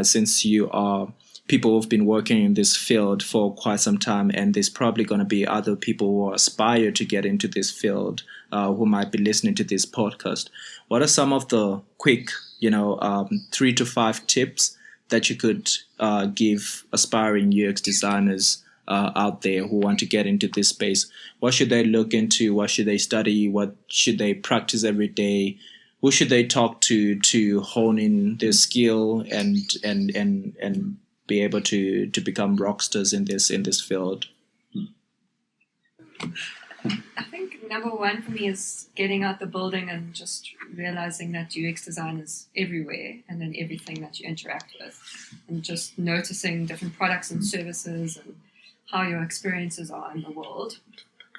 since you are people who've been working in this field for quite some time, and there's probably going to be other people who aspire to get into this field who might be listening to this podcast. What are some of the quick, 3 to 5 tips that you could give aspiring UX designers out there who want to get into this space? What should they look into? What should they study? What should they practice every day? Who should they talk to hone in their skill and be able to become rock stars in this field? I think number one for me is getting out the building and just realizing that UX design is everywhere and in everything that you interact with, and just noticing different products and services and how your experiences are in the world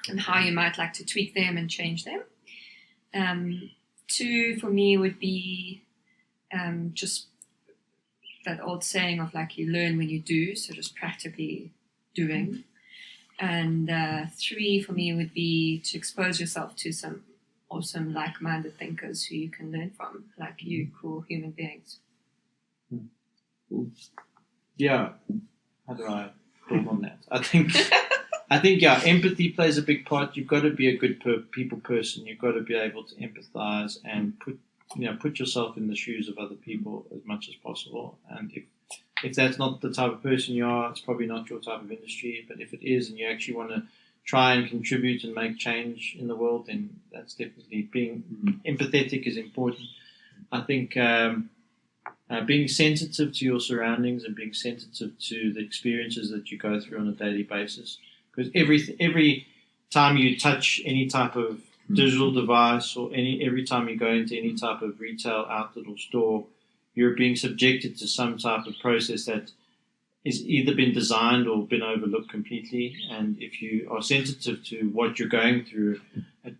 and how you might like to tweak them and change them. 2 for me would be just that old saying of like, you learn when you do, so just practically doing. And 3 for me would be to expose yourself to some awesome like-minded thinkers who you can learn from, like you, cool human beings. Cool. Yeah, how do I build on that? I think yeah, empathy plays a big part. You've got to be a good people person. You've got to be able to empathize and put yourself in the shoes of other people as much as possible. And if that's not the type of person you are, it's probably not your type of industry. But if it is, and you actually want to try and contribute and make change in the world, then that's definitely being empathetic is important. I think being sensitive to your surroundings and being sensitive to the experiences that you go through on a daily basis. Because every time you touch any type of digital device, or every time you go into any type of retail outlet or store, you're being subjected to some type of process that is either been designed or been overlooked completely. And if you are sensitive to what you're going through,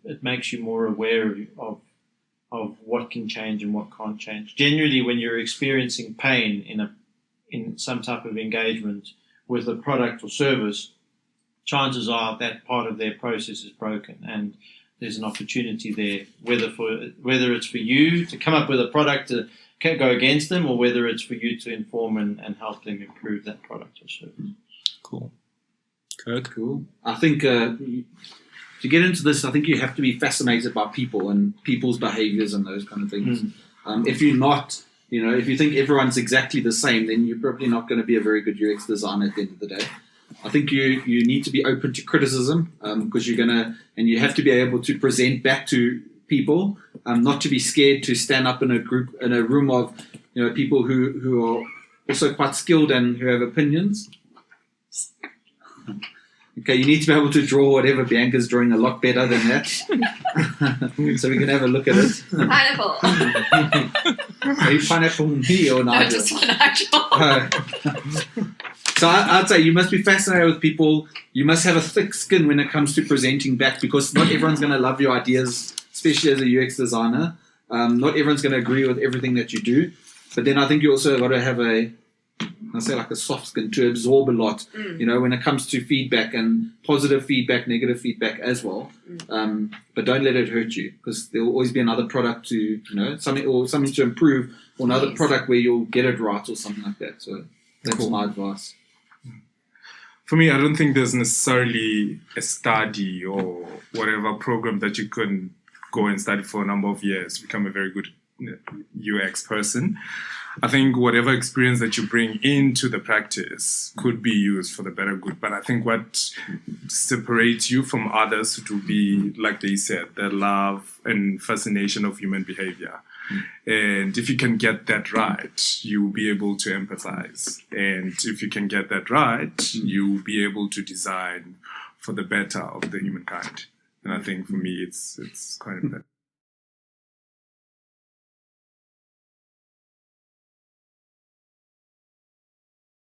it makes you more aware of what can change and what can't change. Generally, when you're experiencing pain in some type of engagement with a product or service, chances are that part of their process is broken, and there's an opportunity there, whether it's for you to come up with a product to go against them, or whether it's for you to inform and help them improve that product or service. Cool. Kirk? Cool. I think to get into this, I think you have to be fascinated by people and people's behaviors and those kind of things. If you're not, if you think everyone's exactly the same, then you're probably not going to be a very good UX designer at the end of the day. I think you need to be open to criticism, because you have to be able to present back to people, not to be scared to stand up in a room of people who are also quite skilled and who have opinions. Okay, you need to be able to draw whatever Bianca's drawing a lot better than that, so we can have a look at it. Pineapple. Are you pineapple me or not? No, just one actual. So I'd say you must be fascinated with people. You must have a thick skin when it comes to presenting back, because not everyone's going to love your ideas, especially as a UX designer. Not everyone's going to agree with everything that you do. But then I think you also got to have a soft skin to absorb a lot, when it comes to feedback, and positive feedback, negative feedback as well. But don't let it hurt you, because there will always be another product to, something to improve, or another product where you'll get it right or something like that. So that's my advice. For me, I don't think there's necessarily a study or whatever program that you can go and study for a number of years to become a very good UX person. I think whatever experience that you bring into the practice could be used for the better good. But I think what separates you from others to be, like they said, the love and fascination of human behavior. And if you can get that right, you'll be able to empathize. And if you can get that right, you'll be able to design for the better of the humankind. And I think for me, it's quite important.